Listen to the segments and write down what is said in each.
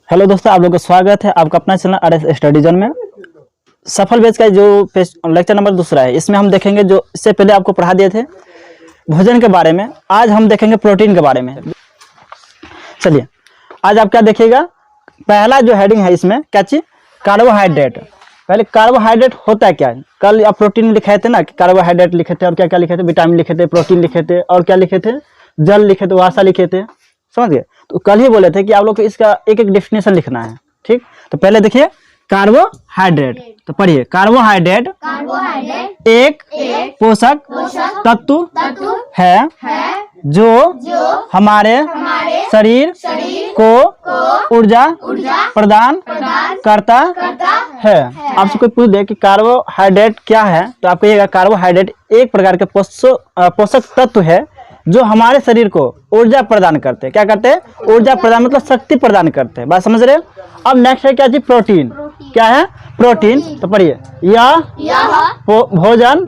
Hello दोस्तों, आप लोगों का स्वागत है आपका अपना चैनल आरएस स्टडी जोन में। सफल बैच का जो लेक्चर नंबर दूसरा है, इसमें हम देखेंगे जो इससे पहले आपको पढ़ा दिए थे भोजन के बारे में। आज हम देखेंगे प्रोटीन के बारे में। चलिए, आज आप क्या देखिएगा। पहला जो हेडिंग है इसमें क्या चीज, कार्बोहाइड्रेट। पहले कार्बोहाइड्रेट होता है क्या है। कल आप प्रोटीन लिखे थे ना, कि कार्बोहाइड्रेट लिखे थे और क्या क्या लिखे थे, विटामिन लिखे थे, प्रोटीन लिखे थे और क्या लिखे थे, जल लिखे थे, वसा लिखे थे, समझ गए। तो कल ही बोले थे कि आप लोग को इसका एक एक डेफिनेशन लिखना है, ठीक। तो पहले देखिए कार्बोहाइड्रेट, तो पढ़िए। कार्बोहाइड्रेट एक पोषक तत्व है जो हमारे शरीर को ऊर्जा प्रदान करता है। आपसे कोई पूछ दे कि कार्बोहाइड्रेट क्या है, तो आप कहिएगा कार्बोहाइड्रेट एक प्रकार के पोषक तत्व है जो हमारे शरीर को ऊर्जा प्रदान करते हैं। क्या करते हैं? ऊर्जा प्रदान, मतलब शक्ति प्रदान करते हैं। बात समझ रहे हैं। अब नेक्स्ट है क्या चीज, प्रोटीन। क्या है? प्रोटीन। तो पढ़िए, यह भोजन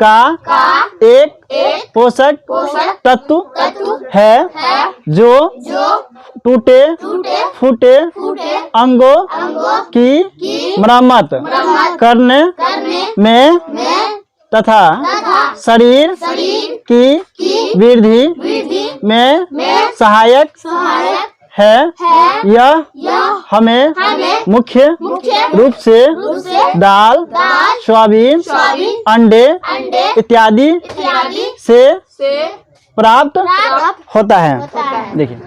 का एक पोषक तत्व है जो टूटे फूटे अंगों की मरम्मत करने में तथा शरीर की वृद्धि में सहायक है। यह हमें मुख्य रूप से दाल, सोयाबीन, अंडे इत्यादि से प्राप्त होता है। देखिए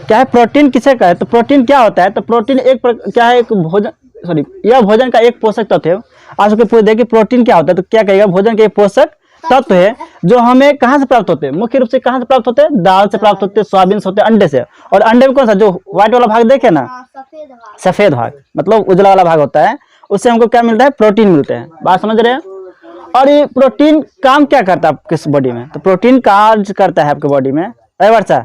क्या है प्रोटीन, किसे कहते हैं। तो प्रोटीन क्या होता है, तो प्रोटीन क्या है, एक भोजन, सॉरी, यह भोजन का एक पोषक तत्व है। आज उसको पूछ दे कि प्रोटीन क्या होता है, तो क्या कहेगा, भोजन के एक पोषक तत्व है जो हमें कहाँ से प्राप्त होते हैं, मुख्य रूप से कहाँ से प्राप्त होते हैं, दाल से प्राप्त होते हैं, सोयाबीन से होते हैं, अंडे से। और अंडे में कौन सा, जो व्हाइट वाला भाग देखे ना, सफेद भाग, मतलब उजला वाला भाग होता है, उससे हमको क्या मिलता है, प्रोटीन मिलते हैं। बात समझ रहे हैं। और ये प्रोटीन काम क्या करता है आपके बॉडी में, तो प्रोटीन कार्य करता है आपके बॉडी में। वर्षा,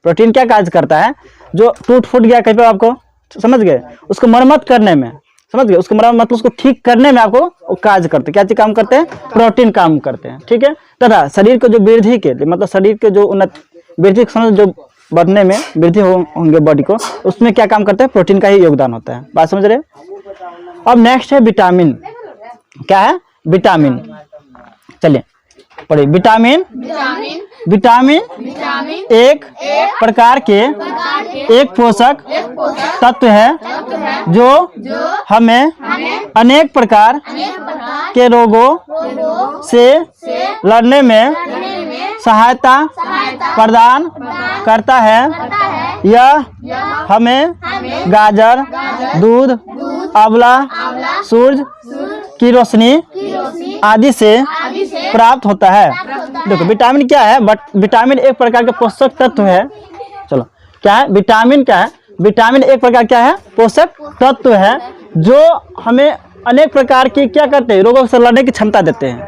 प्रोटीन क्या कार्य करता है, जो टूट फूट गया कहीं पे, आपको समझ गए, उसको मरम्मत करने में, समझ गए, उसको मरम्मत मतलब उसको ठीक करने में आपको वो कार्य करते हैं। क्या चीज काम करते हैं, प्रोटीन काम करते हैं, ठीक है। तथा शरीर को जो वृद्धि के लिए, मतलब शरीर के जो उन्नत वृद्धि समझ, जो बढ़ने में वृद्धि होंगे बॉडी को, उसमें क्या काम करते हैं, प्रोटीन का ही योगदान होता है। बात समझ रहे हैं। अब नेक्स्ट है विटामिन। क्या है? विटामिन। चलिए पढ़िए, विटामिन एक प्रकार के एक पोषक तत्व है जो हमें अनेक प्रकार के रोगों से लड़ने में सहायता प्रदान करता है। यह हमें गाजर, दूध, आंवला, सूरज की रोशनी आदि से प्राप्त होता है। देखो विटामिन क्या है, बट विटामिन एक प्रकार का पोषक तत्व है। चलो क्या है विटामिन, क्या है विटामिन, एक प्रकार क्या है, पोषक तत्व है जो हमें अनेक प्रकार की क्या करते हैं, रोगों से लड़ने की क्षमता देते हैं।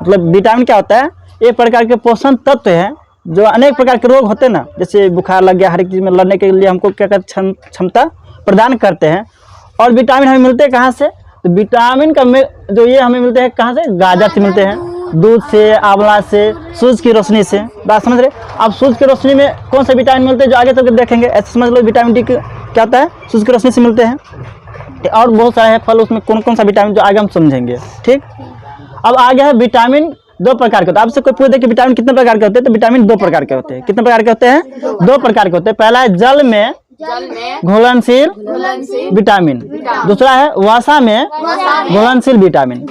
मतलब विटामिन क्या होता है, एक प्रकार के पोषण तत्व है जो अनेक प्रकार के रोग होते हैं ना, जैसे बुखार लग गया, हर एक चीज में लड़ने के लिए हमको क्या करते, क्षमता प्रदान करते हैं। और विटामिन हमें मिलते हैं कहाँ से, तो विटामिन का जो ये हमें मिलते हैं कहाँ से, गाजर से मिलते हैं, दूध से, आंवला से, सूरज की रोशनी से। बात समझ रहे। अब सूरज की रोशनी में कौन से विटामिन मिलते हैं, जो आगे तक देखेंगे। ऐसे समझ लो विटामिन डी क्या होता है, सूरज की रोशनी से मिलते हैं। और बहुत सारे फल, उसमें कौन कौन सा विटामिन, जो आगे हम समझेंगे, ठीक। अब आगे है विटामिन दो प्रकार के होते हैं। आपसे कोई पूछे कि विटामिन कितने प्रकार के होते हैं, तो विटामिन दो प्रकार के होते हैं। कितने प्रकार के होते हैं, दो प्रकार के होते हैं। पहला है जल में घुलनशील विटामिन, दूसरा है वसा में घुलनशील विटामिन।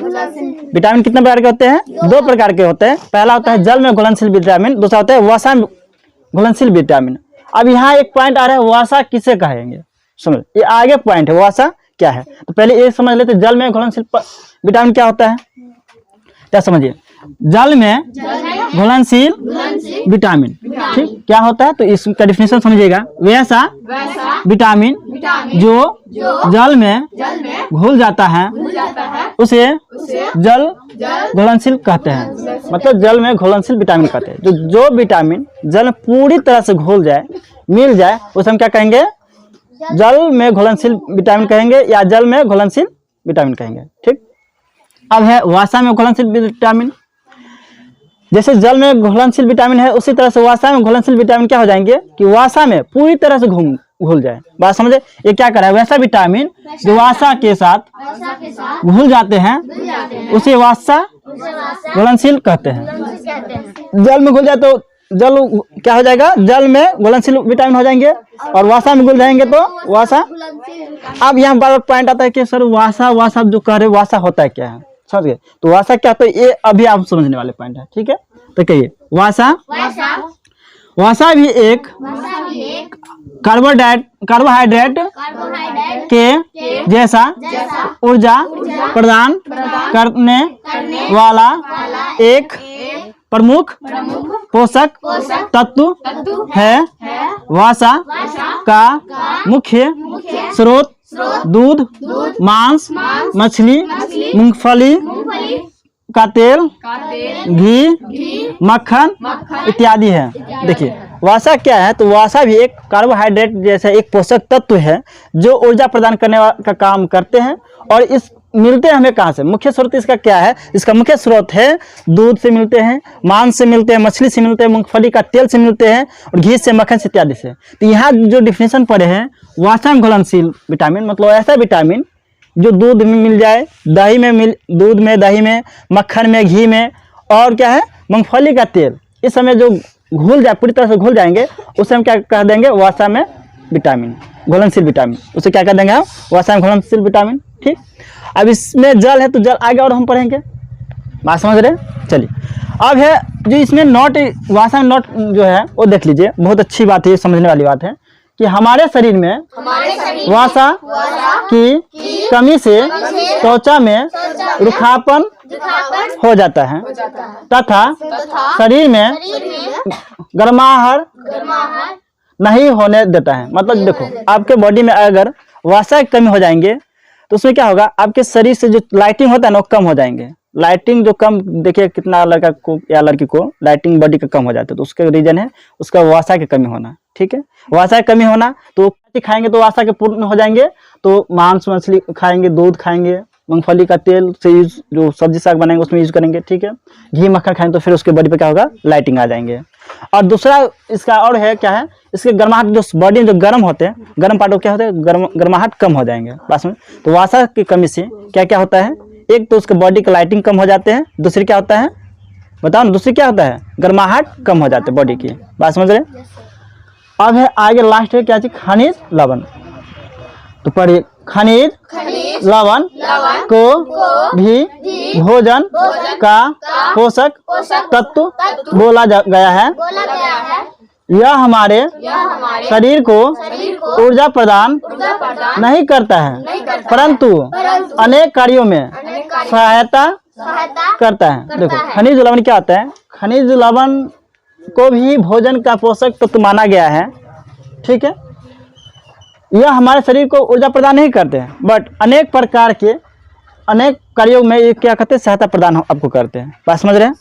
विटामिन कितने प्रकार के होते हैं, दो प्रकार के होते हैं। पहला होता है जल में घुलनशील विटामिन, दूसरा होता है वसा में घुलनशील विटामिन। अब यहाँ एक पॉइंट आ रहा है, वसा किसे कहेंगे, समझ, ये आगे पॉइंट है, वसा क्या है। तो पहले ये समझ लेते, जल में घुलनशील विटामिन क्या होता है, क्या समझिए। जल में घुलनशील विटामिन, ठीक, क्या होता है, तो इसका डिफिनेशन समझिएगा। वैसा विटामिन जो जल में घुल जाता है उसे जल घुलनशील कहते हैं। मतलब जल में घुलनशील विटामिन कहते हैं। जो विटामिन जल में पूरी तरह से घुल जाए, मिल जाए, उसे हम क्या कहेंगे, जल में घुलनशील विटामिन कहेंगे या जल में घुलनशील विटामिन कहेंगे, ठीक। अब है वसा में घुलनशील विटामिन। जैसे जल में घुलनशील विटामिन है, उसी तरह से वसा में घुलनशील विटामिन क्या हो जाएंगे कि वसा में पूरी तरह से घुल जाए। बात समझे? ये क्या कर रहा है, वैसा विटामिन जो वसा के साथ घुल जाते हैं उसे वसा घुलनशील कहते हैं। जल में घुल जाए तो जल क्या हो जाएगा, जल में घुलनशील विटामिन हो जाएंगे, और वसा में घुल जाएंगे तो वसा। अब यहाँ बार पॉइंट आता है कि सर वसा जो कह रहे वसा होता है क्या है, समझ गए? तो वसा क्या होता है ये अभी आप समझने वाले पॉइंट है, ठीक है? तो कहिए वसा भी एक कार्बोहाइड्रेट के जैसा ऊर्जा प्रदान करने वाला एक प्रमुख पोषक तत्व है। वसा का मुख्य स्रोत दूध, मांस, मछली, मूंगफली का तेल, घी, मक्खन इत्यादि है। देखिए वसा क्या है, तो वसा भी एक कार्बोहाइड्रेट जैसा एक पोषक तत्व है जो ऊर्जा प्रदान करने का काम करते हैं। और इस मिलते हैं हमें कहाँ से, मुख्य स्रोत इसका क्या है, इसका मुख्य स्रोत है दूध से मिलते हैं, मांस से मिलते हैं, मछली से मिलते हैं, मूंगफली का तेल से मिलते हैं, और घी से, मक्खन से इत्यादि से। तो यहाँ जो डिफिनेशन पढ़े हैं वसा में घुलनशील विटामिन मतलब ऐसा विटामिन जो दूध में मिल जाए, दही में दूध में, दही में, मक्खन में, घी में, और क्या है मूंगफली का तेल, इस समय जो घुल जाए पूरी तरह से घुल जाएंगे उसे हम क्या कह देंगे, वसा में विटामिन, घुलनशील विटामिन, उसे क्या कह देंगे हम, वसा में घुलनशील विटामिन। ठीक, अब इसमें जल है तो जल आगे और हम पढ़ेंगे, बात समझ रहे हैं? चलिए अब है जो इसमें नॉट, वसा में नॉट जो है वो देख लीजिए, बहुत अच्छी बात है, समझने वाली बात है कि हमारे शरीर में वसा की कमी से त्वचा में रुखापन हो जाता है तथा शरीर में गर्माहट नहीं होने देता है। मतलब देखो आपके बॉडी में अगर वसा की कमी हो जाएंगे तो उसमें क्या होगा, आपके शरीर से जो लाइटिंग होता है ना वो कम हो जाएंगे। लाइटिंग जो कम, देखिए कितना लड़का को या लड़की को लाइटिंग बॉडी का कम हो जाता है, तो उसका रीजन है उसका वसा की कमी होना। ठीक है, वसा की कमी होना, तो खाएंगे तो वसा के पूर्ण हो जाएंगे, तो मांस मछली खाएंगे, दूध खाएंगे, मूंगफली का तेल से यूज जो सब्जी साग बनाएंगे उसमें यूज करेंगे। ठीक है, घी मक्खन खाएंगे तो फिर उसके बॉडी पे क्या होगा, लाइटिंग आ जाएंगे। और दूसरा इसका और है क्या है, इसके गर्माहट, जो बॉडी में जो गर्म होते हैं, गर्म पार्ट क्या होते हैं, गर्माहट कम हो जाएंगे बस में। तो वसा की कमी से क्या क्या होता है, एक तो उसके बॉडी का लाइटिंग कम हो जाते हैं, दूसरी क्या होता है बताओ ना, दूसरी क्या होता है, गर्माहट कम हो जाते हैं बॉडी की, बात समझ रहे हैं? अब है आगे लास्ट है क्या चीज, खनिज लवण। तो पढ़िए, खनिज लवण को भी भोजन का पोषक तत्व बोला गया है। यह हमारे शरीर को ऊर्जा प्रदान नहीं करता है, परंतु अनेक कार्यों में सहायता करता है। देखो खनिज लवण क्या होता है, खनिज लवण को भी भोजन का पोषक तत्व माना गया है। ठीक है, यह हमारे शरीर को ऊर्जा प्रदान नहीं करते हैं, बट अनेक प्रकार के अनेक कार्यों में ये क्या करते हैं, सहायता प्रदान आपको करते हैं, बात समझ रहे हैं?